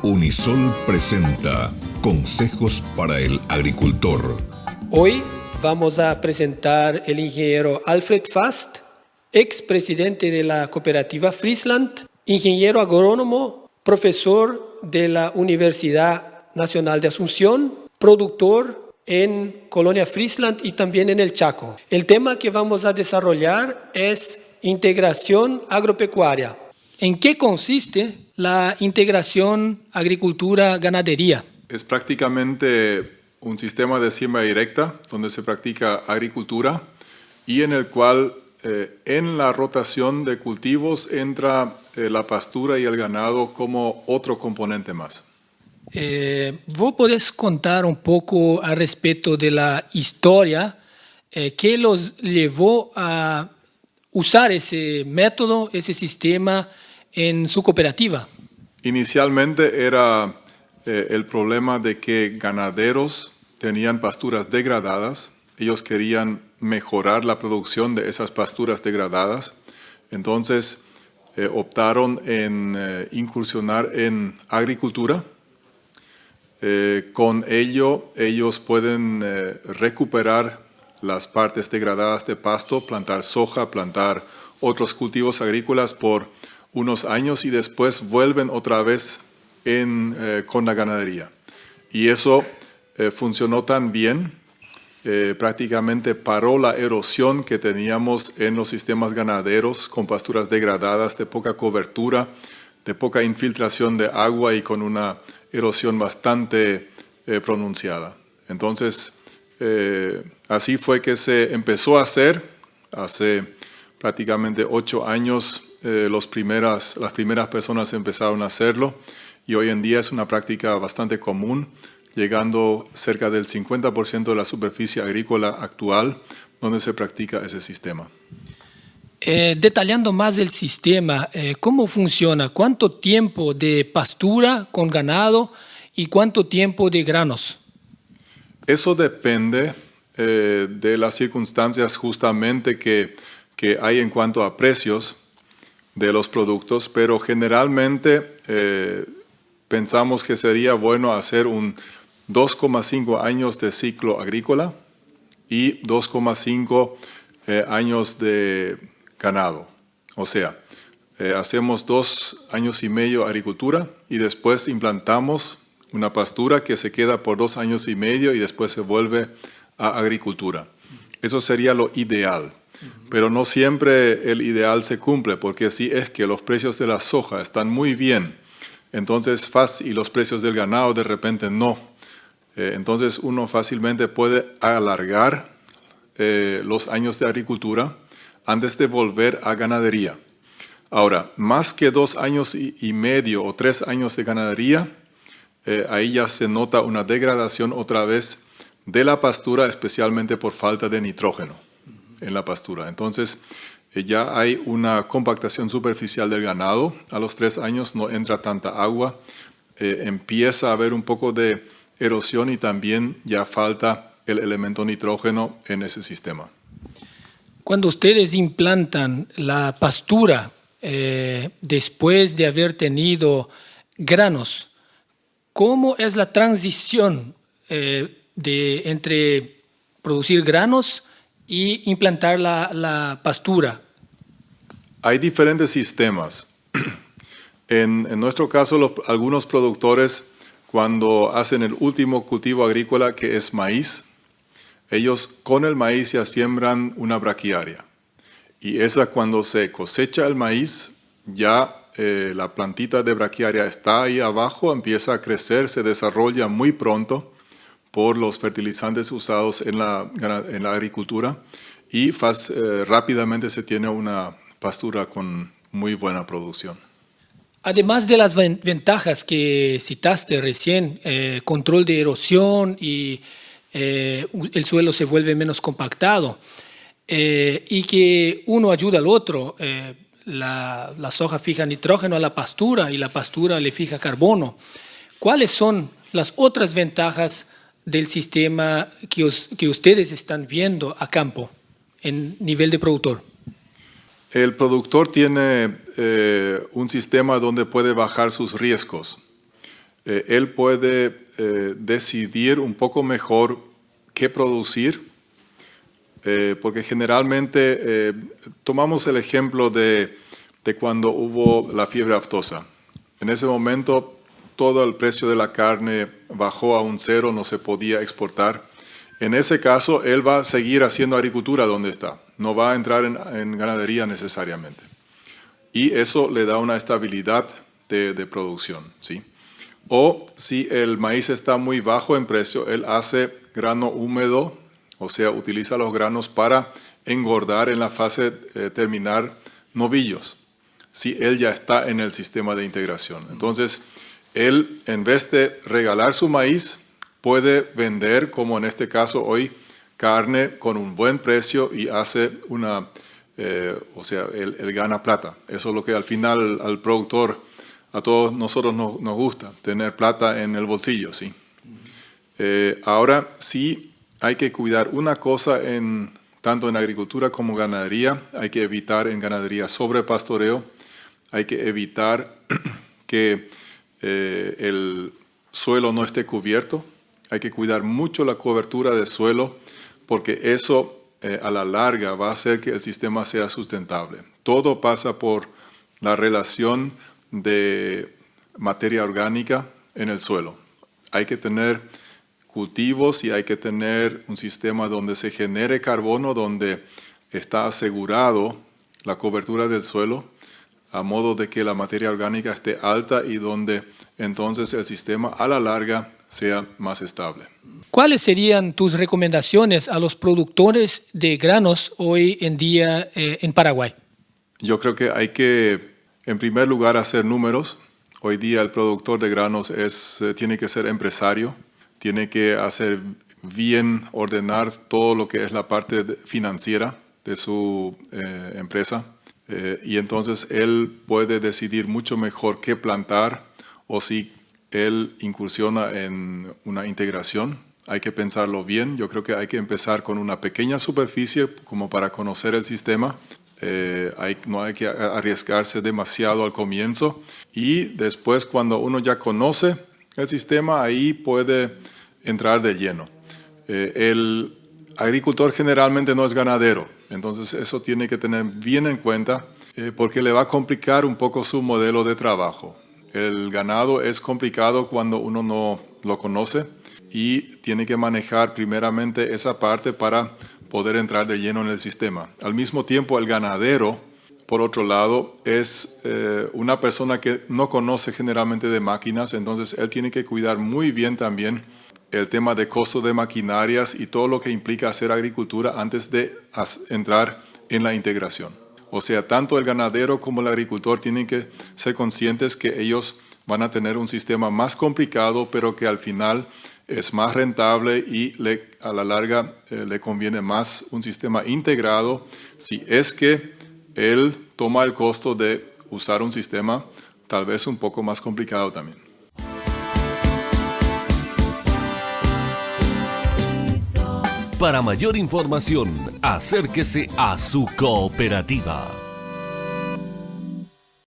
Unisol presenta Consejos para el Agricultor. Hoy vamos a presentar el ingeniero Alfred Fast, expresidente de la cooperativa Friesland, ingeniero agrónomo, profesor de la Universidad Nacional de Asunción, productor en Colonia Friesland y también en el Chaco. El tema que vamos a desarrollar es integración agropecuaria. ¿En qué consiste la integración agricultura-ganadería? Es prácticamente un sistema de siembra directa donde se practica agricultura y en el cual en la rotación de cultivos entra la pastura y el ganado como otro componente más. ¿Vos podés contar un poco al respecto de la historia que los llevó a usar ese método, ese sistema en su cooperativa? Inicialmente era el problema de que ganaderos tenían pasturas degradadas. Ellos querían mejorar la producción de esas pasturas degradadas. Entonces optaron en incursionar en agricultura. Con ello ellos pueden recuperar las partes degradadas de pasto, plantar soja, plantar otros cultivos agrícolas por unos años y después vuelven otra vez con la ganadería. Y eso funcionó tan bien, prácticamente paró la erosión que teníamos en los sistemas ganaderos con pasturas degradadas, de poca cobertura, de poca infiltración de agua y con una erosión bastante pronunciada. Entonces, así fue que se empezó a hacer hace prácticamente 8 años. Las primeras personas empezaron a hacerlo y hoy en día es una práctica bastante común, llegando cerca del 50% de la superficie agrícola actual donde se practica ese sistema. Detallando más el sistema, ¿cómo funciona? ¿Cuánto tiempo de pastura con ganado y cuánto tiempo de granos? Eso depende de las circunstancias justamente que hay en cuanto a precios de los productos, pero generalmente pensamos que sería bueno hacer un 2,5 años de ciclo agrícola y 2,5 años de ganado. O sea, hacemos 2 años y medio agricultura y después implantamos una pastura que se queda por 2 años y medio y después se vuelve a agricultura. Eso sería lo ideal. Pero no siempre el ideal se cumple, porque si es que los precios de la soja están muy bien, entonces y los precios del ganado de repente no. Entonces uno fácilmente puede alargar los años de agricultura antes de volver a ganadería. Ahora, más que 2 años y medio o 3 años de ganadería, ahí ya se nota una degradación otra vez de la pastura, especialmente por falta de nitrógeno en la pastura. Entonces ya hay una compactación superficial del ganado. A los 3 años no entra tanta agua, empieza a haber un poco de erosión y también ya falta el elemento nitrógeno en ese sistema. Cuando ustedes implantan la pastura después de haber tenido granos, ¿cómo es la transición entre producir granos y implantar la pastura? Hay diferentes sistemas. En nuestro caso, algunos productores, cuando hacen el último cultivo agrícola, que es maíz, ellos con el maíz ya siembran una braquiaria. Y esa, cuando se cosecha el maíz, ya la plantita de braquiaria está ahí abajo, empieza a crecer, se desarrolla muy pronto por los fertilizantes usados en la agricultura y rápidamente se tiene una pastura con muy buena producción. Además de las ventajas que citaste recién, control de erosión y el suelo se vuelve menos compactado y que uno ayuda al otro, la soja fija nitrógeno a la pastura y la pastura le fija carbono. ¿Cuáles son las otras ventajas del sistema que ustedes están viendo a campo en nivel de productor? El productor tiene un sistema donde puede bajar sus riesgos. él puede decidir un poco mejor qué producir, porque generalmente tomamos el ejemplo de cuando hubo la fiebre aftosa. En ese momento todo el precio de la carne bajó a un cero, no se podía exportar. En ese caso, él va a seguir haciendo agricultura donde está, no va a entrar en ganadería necesariamente. Y eso le da una estabilidad de producción, ¿sí? O si el maíz está muy bajo en precio, él hace grano húmedo, o sea, utiliza los granos para engordar en la fase terminar novillos, si él ya está en el sistema de integración. Entonces, él, en vez de regalar su maíz, puede vender, como en este caso hoy, carne con un buen precio y hace o sea, él gana plata. Eso es lo que al final al productor, a todos nosotros nos gusta, tener plata en el bolsillo, ¿sí? Ahora sí hay que cuidar una cosa tanto en agricultura como ganadería. Hay que evitar en ganadería sobrepastoreo. Hay que evitar que el suelo no esté cubierto. Hay que cuidar mucho la cobertura del suelo porque eso a la larga va a hacer que el sistema sea sustentable. Todo pasa por la relación de materia orgánica en el suelo. Hay que tener cultivos y hay que tener un sistema donde se genere carbono, donde está asegurado la cobertura del suelo, a modo de que la materia orgánica esté alta y donde entonces el sistema a la larga sea más estable. ¿Cuáles serían tus recomendaciones a los productores de granos hoy en día en Paraguay? Yo creo que hay que, en primer lugar, hacer números. Hoy día el productor de granos tiene que ser empresario, tiene que hacer bien, ordenar todo lo que es la parte financiera de su empresa. Y entonces él puede decidir mucho mejor qué plantar o si él incursiona en una integración. Hay que pensarlo bien. Yo creo que hay que empezar con una pequeña superficie como para conocer el sistema. No hay que arriesgarse demasiado al comienzo. Y después, cuando uno ya conoce el sistema, ahí puede entrar de lleno. El agricultor generalmente no es ganadero. Entonces eso tiene que tener bien en cuenta porque le va a complicar un poco su modelo de trabajo. El ganado es complicado cuando uno no lo conoce y tiene que manejar primeramente esa parte para poder entrar de lleno en el sistema. Al mismo tiempo, el ganadero, por otro lado, es una persona que no conoce generalmente de máquinas, entonces él tiene que cuidar muy bien también el tema de costo de maquinarias y todo lo que implica hacer agricultura antes de entrar en la integración. O sea, tanto el ganadero como el agricultor tienen que ser conscientes que ellos van a tener un sistema más complicado, pero que al final es más rentable y a la larga le conviene más un sistema integrado si es que él toma el costo de usar un sistema tal vez un poco más complicado también. Para mayor información, acérquese a su cooperativa.